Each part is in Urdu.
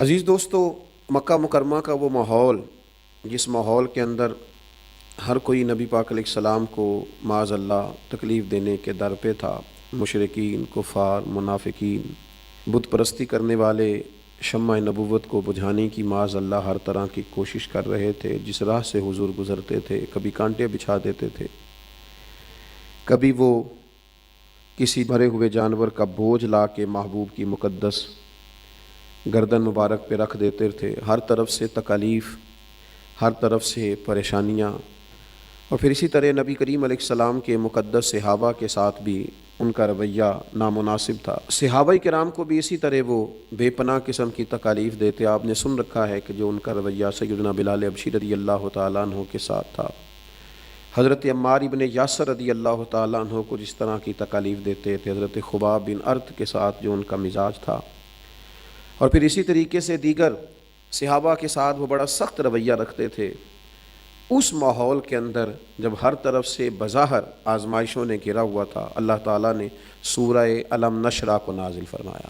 عزیز دوستو، مکہ مکرمہ کا وہ ماحول جس ماحول کے اندر ہر کوئی نبی پاک علیہ السلام کو معاذ اللہ تکلیف دینے کے در پہ تھا، مشرکین، کفار، منافقین، بت پرستی کرنے والے شمع نبوت کو بجھانے کی معاذ اللہ ہر طرح کی کوشش کر رہے تھے۔ جس راہ سے حضور گزرتے تھے کبھی کانٹے بچھا دیتے تھے، کبھی وہ کسی مرے ہوئے جانور کا بوجھ لا کے محبوب کی مقدس گردن مبارک پہ رکھ دیتے تھے۔ ہر طرف سے تکالیف، ہر طرف سے پریشانیاں، اور پھر اسی طرح نبی کریم علیہ السلام کے مقدس صحابہ کے ساتھ بھی ان کا رویہ نامناسب تھا۔ صحابہ کرام کو بھی اسی طرح وہ بے پناہ قسم کی تکالیف دیتے۔ آپ نے سن رکھا ہے کہ جو ان کا رویہ سیدنا بلال حبشی رضی اللہ تعالیٰ عنہ کے ساتھ تھا، حضرت عمار ابن یاسر رضی اللہ تعالیٰ عنہ کو جس طرح کی تکالیف دیتے تھے، حضرت خباب بن ارت کے ساتھ جو ان کا مزاج تھا، اور پھر اسی طریقے سے دیگر صحابہ کے ساتھ وہ بڑا سخت رویہ رکھتے تھے۔ اس ماحول کے اندر جب ہر طرف سے بظاہر آزمائشوں نے گھرا ہوا تھا، اللہ تعالیٰ نے سورہ علم نشرح کو نازل فرمایا۔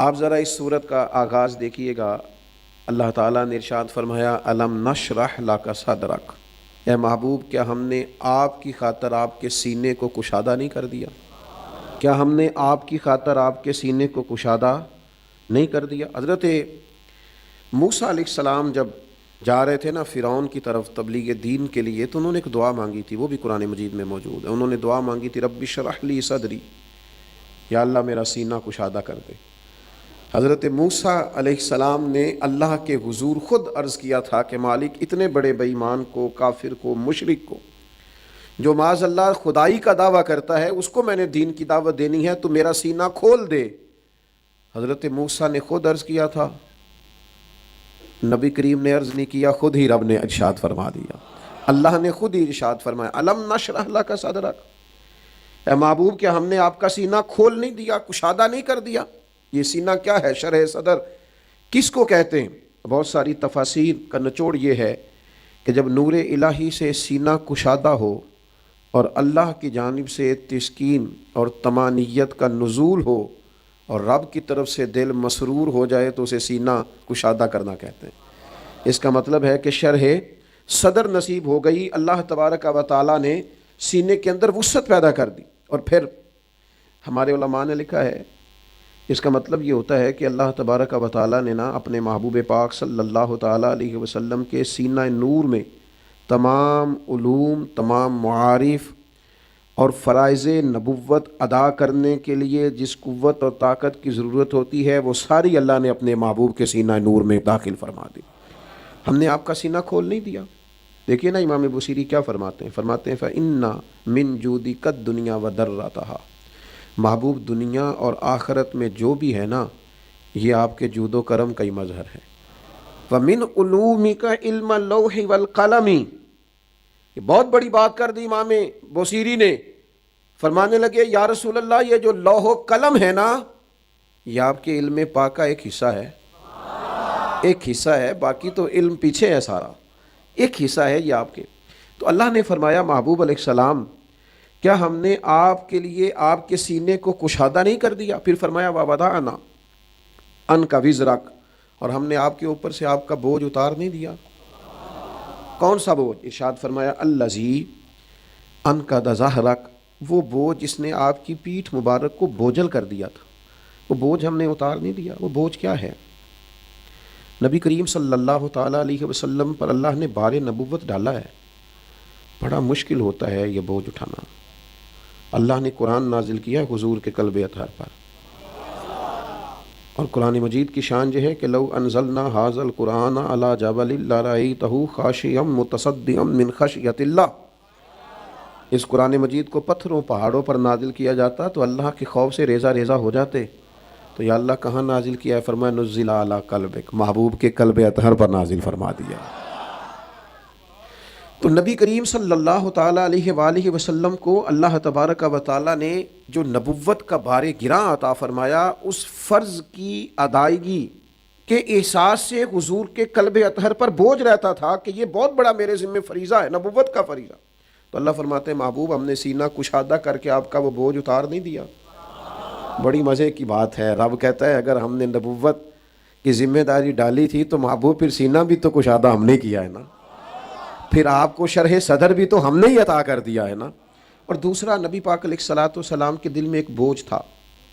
آپ ذرا اس سورت کا آغاز دیکھیے گا۔ اللہ تعالیٰ نے ارشاد فرمایا، علم نشرح لک صدرک، اے محبوب کیا ہم نے آپ کی خاطر آپ کے سینے کو کشادہ نہیں کر دیا؟ کیا ہم نے آپ کی خاطر آپ کے سینے کو کشادہ نہیں کر دیا؟ حضرت موسیٰ علیہ السلام جب جا رہے تھے نا فرعون کی طرف تبلیغ دین کے لیے، تو انہوں نے ایک دعا مانگی تھی، وہ بھی قرآن مجید میں موجود ہے۔ انہوں نے دعا مانگی تھی، رب اشرح لی صدری، یا اللہ میرا سینہ کشادہ کر دے۔ حضرت موسیٰ علیہ السلام نے اللہ کے حضور خود عرض کیا تھا کہ مالک، اتنے بڑے بے ایمان کو، کافر کو، مشرک کو، جو معاذ اللہ خدائی کا دعویٰ کرتا ہے، اس کو میں نے دین کی دعوت دینی ہے، تو میرا سینہ کھول دے۔ حضرت موسیٰ نے خود عرض کیا تھا، نبی کریم نے عرض نہیں کیا، خود ہی رب نے ارشاد فرما دیا۔ اللہ نے خود ہی ارشاد فرمایا، علم نشرح لک صدرک، اے محبوب کیا ہم نے آپ کا سینہ کھول نہیں دیا، کشادہ نہیں کر دیا؟ یہ سینہ کیا ہے؟ شرح صدر کس کو کہتے ہیں؟ بہت ساری تفاسیر کا نچوڑ یہ ہے کہ جب نور الہی سے سینہ کشادہ ہو اور اللہ کی جانب سے تسکین اور طمانینت کا نزول ہو اور رب کی طرف سے دل مسرور ہو جائے، تو اسے سینہ کشادہ کرنا کہتے ہیں۔ اس کا مطلب ہے کہ شرح صدر نصیب ہو گئی، اللہ تبارک و تعالیٰ نے سینے کے اندر وسعت پیدا کر دی۔ اور پھر ہمارے علماء نے لکھا ہے، اس کا مطلب یہ ہوتا ہے کہ اللہ تبارک و تعالیٰ نے اپنے محبوب پاک صلی اللہ تعالیٰ علیہ وسلم کے سینہ نور میں تمام علوم، تمام معارف اور فرائض نبوت ادا کرنے کے لیے جس قوت اور طاقت کی ضرورت ہوتی ہے، وہ ساری اللہ نے اپنے محبوب کے سینہ نور میں داخل فرما دی۔ ہم نے آپ کا سینہ کھول نہیں دیا۔ دیکھیے نا امام بصیری کیا فرماتے ہیں، فرماتے ہیں فَإِنَّ مِن جُودِكَ الدُّنْيَا وَضَرَّتَهَا، محبوب دنیا اور آخرت میں جو بھی ہے نا، یہ آپ کے جود و کرم کا ہی مظہر ہے۔ وَمِنْ عُلُومِكَ عِلْمَ اللَّوْحِ وَالْقَلَمِ، یہ بہت بڑی بات کر دی امام بصیری نے۔ فرمانے لگے، یا رسول اللہ، یہ جو لوح و قلم ہے نا، یہ آپ کے علم پاک کا ایک حصہ ہے، ایک حصہ ہے، باقی تو علم پیچھے ہے سارا، ایک حصہ ہے یہ آپ کے۔ تو اللہ نے فرمایا، محبوب علیہ السلام کیا ہم نے آپ کے لیے آپ کے سینے کو کشادہ نہیں کر دیا؟ پھر فرمایا وَوَضَعْنَا عَنْكَ وِزْرَكَ، اور ہم نے آپ کے اوپر سے آپ کا بوجھ اتار نہیں دیا۔ کون سا بوجھ؟ ارشاد فرمایا، الَّذِي أَنْقَضَ ظَهْرَكَ، وہ بوجھ جس نے آپ کی پیٹھ مبارک کو بوجھل کر دیا تھا، وہ بوجھ ہم نے اتار نہیں دیا۔ وہ بوجھ کیا ہے؟ نبی کریم صلی اللہ تعالیٰ علیہ وسلم پر اللہ نے بار نبوت ڈالا ہے، بڑا مشکل ہوتا ہے یہ بوجھ اٹھانا۔ اللہ نے قرآن نازل کیا حضور کے قلب اطہر پر، اور قرآن مجید کی شان یہ ہے کہ لو انزلنا ھذا القرآن علی جبل لرأیتہ خاشعا متصدعا من خشیۃ اللہ، اس قرآن مجید کو پتھروں پہاڑوں پر نازل کیا جاتا تو اللہ کے خوف سے ریزہ ریزہ ہو جاتے۔ تو یا اللہ کہاں نازل کیا ہے؟ فرمایا نزل علی قلبک، محبوب کے قلب اطہر پر نازل فرما دیا۔ تو نبی کریم صلی اللہ تعالیٰ علیہ وآلہ وسلم کو اللہ تبارک و تعالیٰ نے جو نبوت کا بار گراں عطا فرمایا، اس فرض کی ادائیگی کے احساس سے حضور کے قلب اطہر پر بوجھ رہتا تھا کہ یہ بہت بڑا میرے ذمہ فریضہ ہے، نبوت کا فریضہ۔ تو اللہ فرماتے ہیں، محبوب ہم نے سینہ کشادہ کر کے آپ کا وہ بوجھ اتار نہیں دیا۔ بڑی مزے کی بات ہے، رب کہتا ہے اگر ہم نے نبوت کی ذمہ داری ڈالی تھی تو محبوب پھر سینہ بھی تو کشادہ ہم نے کیا ہے نا، پھر آپ کو شرح صدر بھی تو ہم نے ہی عطا کر دیا ہے نا۔ اور دوسرا، نبی پاک علیہ الصلاۃ والسلام کے دل میں ایک بوجھ تھا،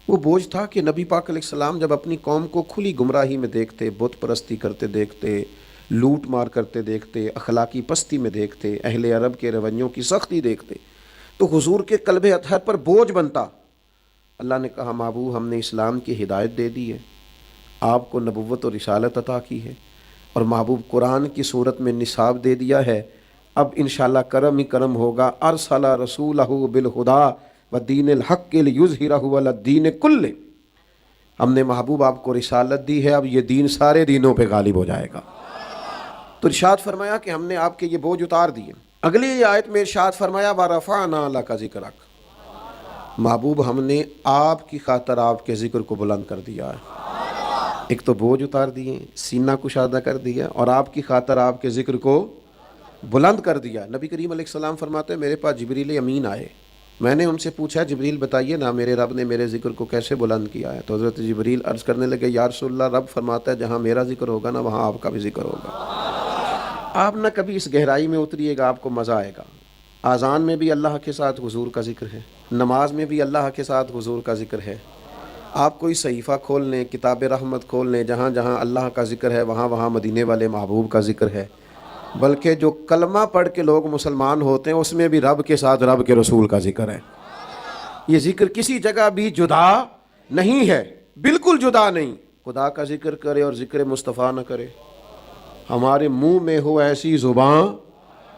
وہ بوجھ تھا کہ نبی پاک علیہ السلام جب اپنی قوم کو کھلی گمراہی میں دیکھتے، بت پرستی کرتے دیکھتے، لوٹ مار کرتے دیکھتے، اخلاقی پستی میں دیکھتے، اہل عرب کے رویوں کی سختی دیکھتے، تو حضور کے قلب اطہر پر بوجھ بنتا۔ اللہ نے کہا محبوب ہم نے اسلام کی ہدایت دے دی ہے، آپ کو نبوت اور رسالت عطا کی ہے، اور محبوب قرآن کی صورت میں نصاب دے دیا ہے، اب انشاءاللہ کرم ہی کرم ہوگا۔ ارسل رسولہ بالہدیٰ ودین الحق لیظہرہ علی الدین کلہ، ہم نے محبوب آپ کو رسالت دی ہے، اب یہ دین سارے دینوں پہ غالب ہو جائے گا۔ تو ارشاد فرمایا کہ ہم نے آپ کے یہ بوجھ اتار دیے۔ اگلی آیت میں ارشاد فرمایا وَرَفَعْنَا لَكَ ذِكْرَكَ، محبوب ہم نے آپ کی خاطر آپ کے ذکر کو بلند کر دیا ہے۔ ایک تو بوجھ اتار دیے، سینہ کشادہ کر دیا، اور آپ کی خاطر آپ کے ذکر کو بلند کر دیا۔ نبی کریم علیہ السلام فرماتے ہیں میرے پاس جبریل امین آئے، میں نے ان سے پوچھا جبریل بتائیے نا میرے رب نے میرے ذکر کو کیسے بلند کیا ہے؟ تو حضرت جبریل عرض کرنے لگے یا رسول اللہ، رب فرماتا ہے جہاں میرا ذکر ہوگا نا وہاں آپ کا بھی ذکر ہوگا۔ آپ نہ کبھی اس گہرائی میں اتریے گا، آپ کو مزہ آئے گا۔ اذان میں بھی اللہ کے ساتھ حضور کا ذکر ہے، نماز میں بھی اللہ کے ساتھ حضور کا ذکر ہے۔ آپ کوئی صحیفہ کھول لیں، کتاب رحمت کھول لیں، جہاں جہاں اللہ کا ذکر ہے وہاں وہاں مدینے والے محبوب کا ذکر ہے۔ بلکہ جو کلمہ پڑھ کے لوگ مسلمان ہوتے ہیں اس میں بھی رب کے ساتھ رب کے رسول کا ذکر ہے۔ یہ ذکر کسی جگہ بھی جدا نہیں ہے، بالکل جدا نہیں۔ خدا کا ذکر کرے اور ذکر مصطفیٰ نہ کرے، ہمارے منہ میں ہو ایسی زبان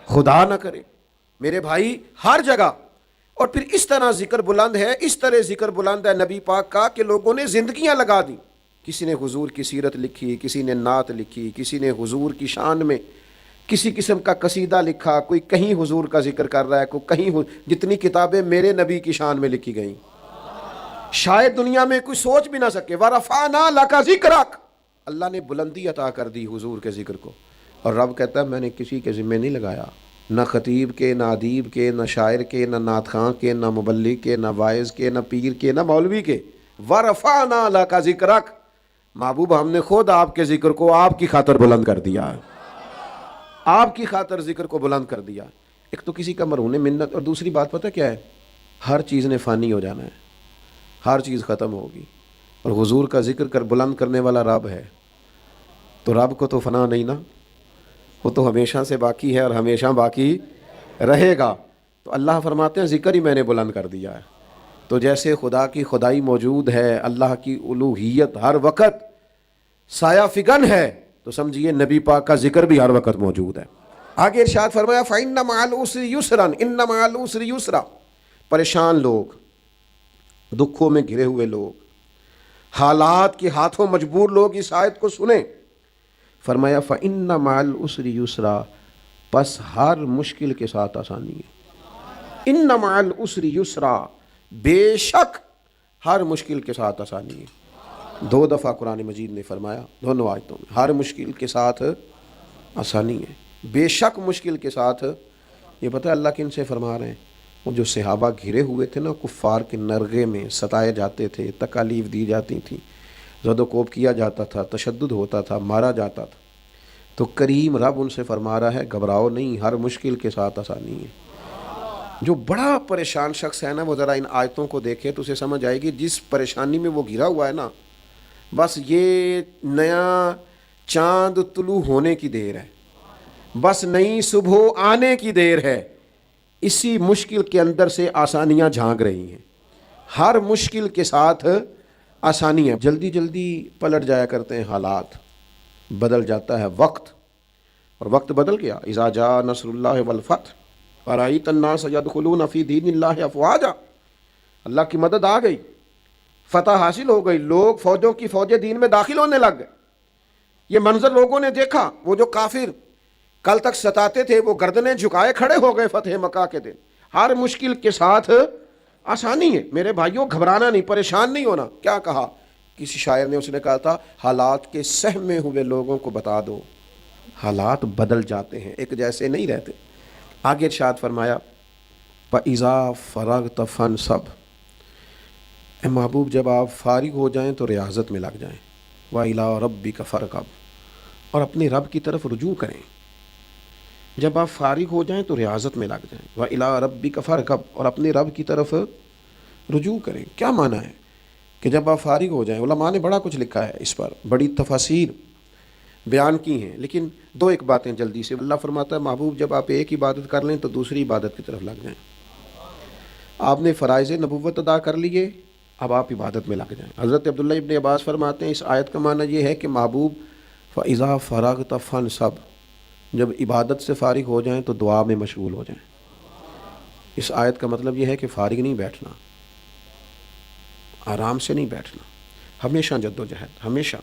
خدا نہ کرے۔ میرے بھائی ہر جگہ، اور پھر اس طرح ذکر بلند ہے، اس طرح ذکر بلند ہے نبی پاک کا کہ لوگوں نے زندگیاں لگا دی۔ کسی نے حضور کی سیرت لکھی، کسی نے نعت لکھی، کسی نے حضور کی شان میں کسی قسم کا قصیدہ لکھا، کوئی کہیں حضور کا ذکر کر رہا ہے، کوئی کہیں جتنی کتابیں میرے نبی کی شان میں لکھی گئیں شاید دنیا میں کوئی سوچ بھی نہ سکے۔ وَرَفَعْنَا لَكَ ذِكْرَكَ، اللہ نے بلندی عطا کر دی حضور کے ذکر کو۔ اور رب کہتا ہے میں نے کسی کے ذمہ نہیں لگایا، نہ خطیب کے، نہ ادیب کے، نہ شاعر کے، نہ نعت خواں کے، نہ مبلغ کے، نہ واعظ کے، نہ پیر کے، نہ مولوی کے۔ وَرَفَعْنَا لَكَ ذِكْرَكَ، محبوب ہم نے خود آپ کے ذکر کو آپ کی خاطر بلند کر دیا ہے، آپ کی خاطر ذکر کو بلند کر دیا۔ ایک تو کسی کا مرہون منت، اور دوسری بات پتہ کیا ہے، ہر چیز نے فانی ہو جانا ہے، ہر چیز ختم ہوگی، اور حضور کا ذکر کر بلند کرنے والا رب ہے، تو رب کو تو فنا نہیں نا، وہ تو ہمیشہ سے باقی ہے اور ہمیشہ باقی رہے گا۔ تو اللہ فرماتے ہیں ذکر ہی میں نے بلند کر دیا ہے۔ تو جیسے خدا کی خدائی موجود ہے، اللہ کی الوہیت ہر وقت سایہ فگن ہے، تو سمجھیے نبی پاک کا ذکر بھی ہر وقت موجود ہے۔ آگے ارشاد فرمایا فَإِنَّ مَعَ الْعُسْرِ يُسْرًا، إِنَّ مَعَ الْعُسْرِ يُسْرًا، پریشان لوگ، دکھوں میں گھرے ہوئے لوگ، حالات کے ہاتھوں مجبور لوگ اس آیت کو سنیں۔ فرمایا فَإِنَّ مَعَ الْعُسْرِ يُسْرًا، پس ہر مشکل کے ساتھ آسانی ہے۔ إِنَّ مَعَ الْعُسْرِ يُسْرًا، بے شک ہر مشکل کے ساتھ آسانی ہے۔ دو دفعہ قرآن مجید نے فرمایا دونوں آیتوں میں، ہر مشکل کے ساتھ آسانی ہے، بے شک مشکل کے ساتھ۔ یہ پتہ ہے اللہ کن سے فرما رہے ہیں؟ وہ جو صحابہ گھرے ہوئے تھے نا کفار کے نرغے میں، ستائے جاتے تھے، تکالیف دی جاتی تھیں، زد و کوب کیا جاتا تھا، تشدد ہوتا تھا، مارا جاتا تھا، تو کریم رب ان سے فرما رہا ہے گھبراؤ نہیں، ہر مشکل کے ساتھ آسانی ہے۔ جو بڑا پریشان شخص ہے نا وہ ذرا ان آیتوں کو دیکھے تو اسے سمجھ آئے گی جس پریشانی میں وہ گھرا ہوا ہے نا، بس یہ نیا چاند طلوع ہونے کی دیر ہے، بس نئی صبح آنے کی دیر ہے۔ اسی مشکل کے اندر سے آسانیاں جھانک رہی ہیں، ہر مشکل کے ساتھ آسانی ہے۔ جلدی جلدی پلٹ جایا کرتے ہیں حالات، بدل جاتا ہے وقت، اور وقت بدل گیا۔ اذا جاء نصر اللہ والفتح ورأیت الناس یدخلون فی دین اللہ افواجا، اللہ کی مدد آ گئی، فتح حاصل ہو گئی، لوگ فوجوں کی فوجیں دین میں داخل ہونے لگ گئے۔ یہ منظر لوگوں نے دیکھا، وہ جو کافر کل تک ستاتے تھے وہ گردنیں جھکائے کھڑے ہو گئے فتح مکہ کے دن۔ ہر مشکل کے ساتھ آسانی ہے میرے بھائیوں، گھبرانا نہیں، پریشان نہیں ہونا۔ کیا کہا کسی شاعر نے، اس نے کہا تھا حالات کے سہمے ہوئے لوگوں کو بتا دو حالات بدل جاتے ہیں، ایک جیسے نہیں رہتے۔ آگے ارشاد فرمایا فَإِذَا فَرَغْتَ فَانْصَبْ، اے محبوب جب آپ فارغ ہو جائیں تو ریاضت میں لگ جائیں۔ وَإِلَىٰ رَبِّكَ فَارْغَب، اور اپنے رب کی طرف رجوع کریں۔ جب آپ فارغ ہو جائیں تو ریاضت میں لگ جائیں۔ وَإِلَىٰ رَبِّكَ فَارْغَب، اور اپنے رب کی طرف رجوع کریں۔ کیا معنی ہے کہ جب آپ فارغ ہو جائیں؟ علماء نے بڑا کچھ لکھا ہے اس پر، بڑی تفاسیر بیان کی ہیں، لیکن دو ایک باتیں جلدی سے۔ اللہ فرماتا ہے محبوب جب آپ ایک عبادت کر لیں تو دوسری عبادت کی طرف لگ جائیں۔ آپ نے فرائض نبوت ادا کر لیے، اب آپ عبادت میں لگ جائیں۔ حضرت عبداللہ ابن عباس فرماتے ہیں اس آیت کا معنی یہ ہے کہ محبوب فَإِذَا فَرَغْتَ فَانْصَبْ، جب عبادت سے فارغ ہو جائیں تو دعا میں مشغول ہو جائیں۔ اس آیت کا مطلب یہ ہے کہ فارغ نہیں بیٹھنا، آرام سے نہیں بیٹھنا، ہمیشہ جد و جہد، ہمیشہ